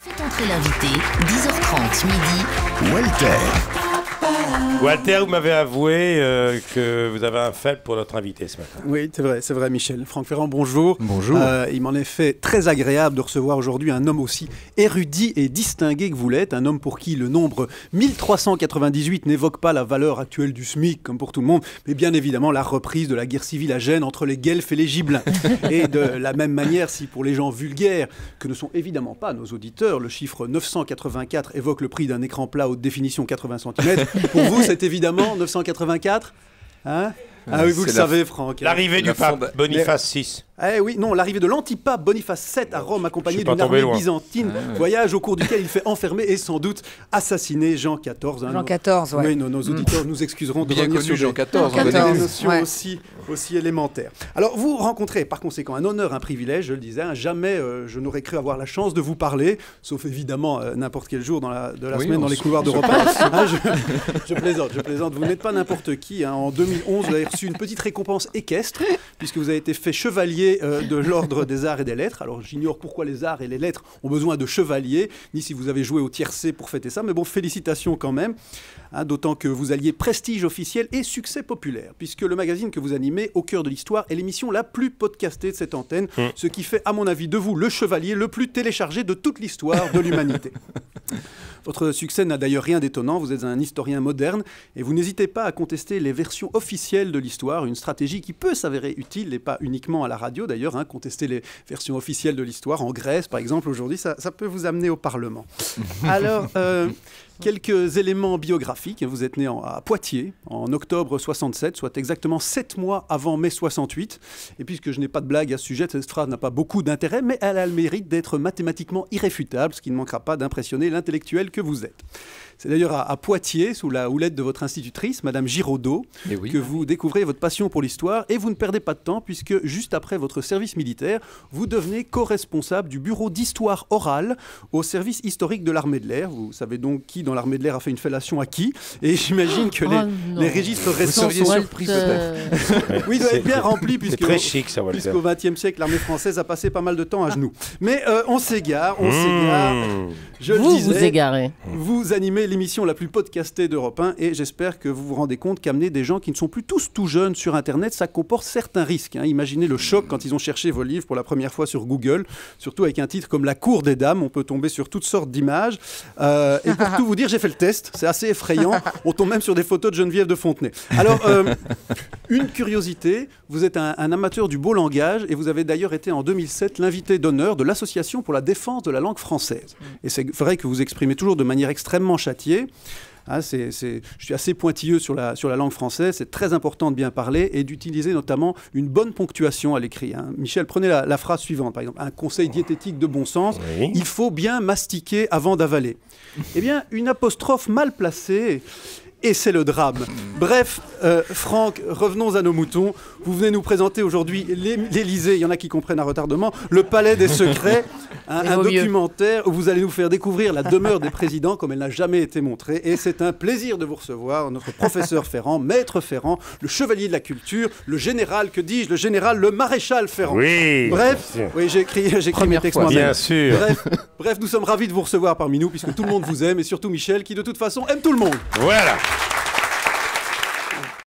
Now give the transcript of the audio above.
Faites entrer l'invité, 10h30 midi. Walter, vous m'avez avoué que vous avez un faible pour notre invité ce matin. Oui, c'est vrai, Michel. Franck Ferrand, bonjour. Bonjour. Il m'en est fait très agréable de recevoir aujourd'hui un homme aussi érudit et distingué que vous l'êtes, un homme pour qui le nombre 1398 n'évoque pas la valeur actuelle du SMIC, comme pour tout le monde, mais bien évidemment la reprise de la guerre civile à Gênes entre les Guelfes et les Gibelins. Et de la même manière, si pour les gens vulgaires, que ne sont évidemment pas nos auditeurs, le chiffre 984 évoque le prix d'un écran plat haute définition 80 cm, pour vous, c'est évidemment 984, hein? Ah oui, vous le savez, Franck. L'arrivée du pape Boniface VI. Eh oui, non, l'arrivée de l'antipape Boniface VII à Rome, accompagné d'une armée byzantine, voyage au cours duquel il fait enfermer et sans doute assassiner Jean XIV. Jean XIV, ouais. Oui, nos auditeurs nous excuseront de bien revenir connu sur Jean XIV, des notions aussi élémentaires. Alors, vous rencontrez par conséquent un honneur, un privilège, je le disais, hein, jamais je n'aurais cru avoir la chance de vous parler, sauf évidemment n'importe quel jour de la semaine dans les couloirs d'Europe 1. Je plaisante, vous n'êtes pas n'importe qui. Hein. En 2011, vous avez reçu une petite récompense équestre, puisque vous avez été fait chevalier de l'ordre des arts et des lettres. Alors j'ignore pourquoi les arts et les lettres ont besoin de chevaliers, ni si vous avez joué au tiercé pour fêter ça, mais bon, félicitations quand même, hein, d'autant que vous alliez prestige officiel et succès populaire, puisque le magazine que vous animez, Au cœur de l'histoire, est l'émission la plus podcastée de cette antenne, ce qui fait à mon avis de vous le chevalier le plus téléchargé de toute l'histoire de l'humanité. Votre succès n'a d'ailleurs rien d'étonnant, vous êtes un historien moderne et vous n'hésitez pas à contester les versions officielles de l'histoire, une stratégie qui peut s'avérer utile et pas uniquement à la radio d'ailleurs, hein, contester les versions officielles de l'histoire en Grèce par exemple aujourd'hui, ça peut vous amener au Parlement. Alors, quelques éléments biographiques, vous êtes né à Poitiers en octobre 67, soit exactement 7 mois avant mai 68, et puisque je n'ai pas de blague à ce sujet, cette phrase n'a pas beaucoup d'intérêt, mais elle a le mérite d'être mathématiquement irréfutable, ce qui ne manquera pas d'impressionner l'intellectuel que vous êtes. C'est d'ailleurs à Poitiers, sous la houlette de votre institutrice, Madame Giraudot, que vous découvrez votre passion pour l'histoire, et vous ne perdez pas de temps, puisque juste après votre service militaire, vous devenez co-responsable du bureau d'histoire orale au service historique de l'armée de l'air. Vous savez donc qui dans l'armée de l'air a fait une fellation à qui, et j'imagine que les registres récents sont surpris peut-être. Oui, il doit être bien rempli, puisque très chic, ça, puisqu'au XXe siècle, l'armée française a passé pas mal de temps à genoux. Mais on s'égare, je le disais. Vous égarez. Vous animez l'émission la plus podcastée d'Europe 1 et j'espère que vous vous rendez compte qu'amener des gens qui ne sont plus tous tout jeunes sur Internet, ça comporte certains risques. Hein. Imaginez le choc quand ils ont cherché vos livres pour la première fois sur Google, surtout avec un titre comme La Cour des Dames, on peut tomber sur toutes sortes d'images. Et pour tout vous dire, j'ai fait le test, c'est assez effrayant, on tombe même sur des photos de Geneviève de Fontenay. Alors, une curiosité, vous êtes un amateur du beau langage et vous avez d'ailleurs été en 2007 l'invité d'honneur de l'Association pour la défense de la langue française. Et c'est vrai que vous exprimez toujours de manière extrêmement châtiée. Ah, je suis assez pointilleux sur la langue française, c'est très important de bien parler et d'utiliser notamment une bonne ponctuation à l'écrit. Hein. Michel, prenez la phrase suivante, par exemple, un conseil diététique de bon sens, il faut bien mastiquer avant d'avaler. Eh bien, une apostrophe mal placée... Et c'est le drame. Bref, Franck, revenons à nos moutons. Vous venez nous présenter aujourd'hui l'Élysée, il y en a qui comprennent à retardement, le Palais des Secrets, un documentaire où vous allez nous faire découvrir la demeure des présidents comme elle n'a jamais été montrée. Et c'est un plaisir de vous recevoir, notre professeur Ferrand, maître Ferrand, le chevalier de la culture, le général, que dis-je, le maréchal Ferrand. Oui. Bref, oui, j'ai écrit mes textes moi-même. Bien sûr. Bref, nous sommes ravis de vous recevoir parmi nous puisque tout le monde vous aime et surtout Michel qui de toute façon aime tout le monde. Voilà.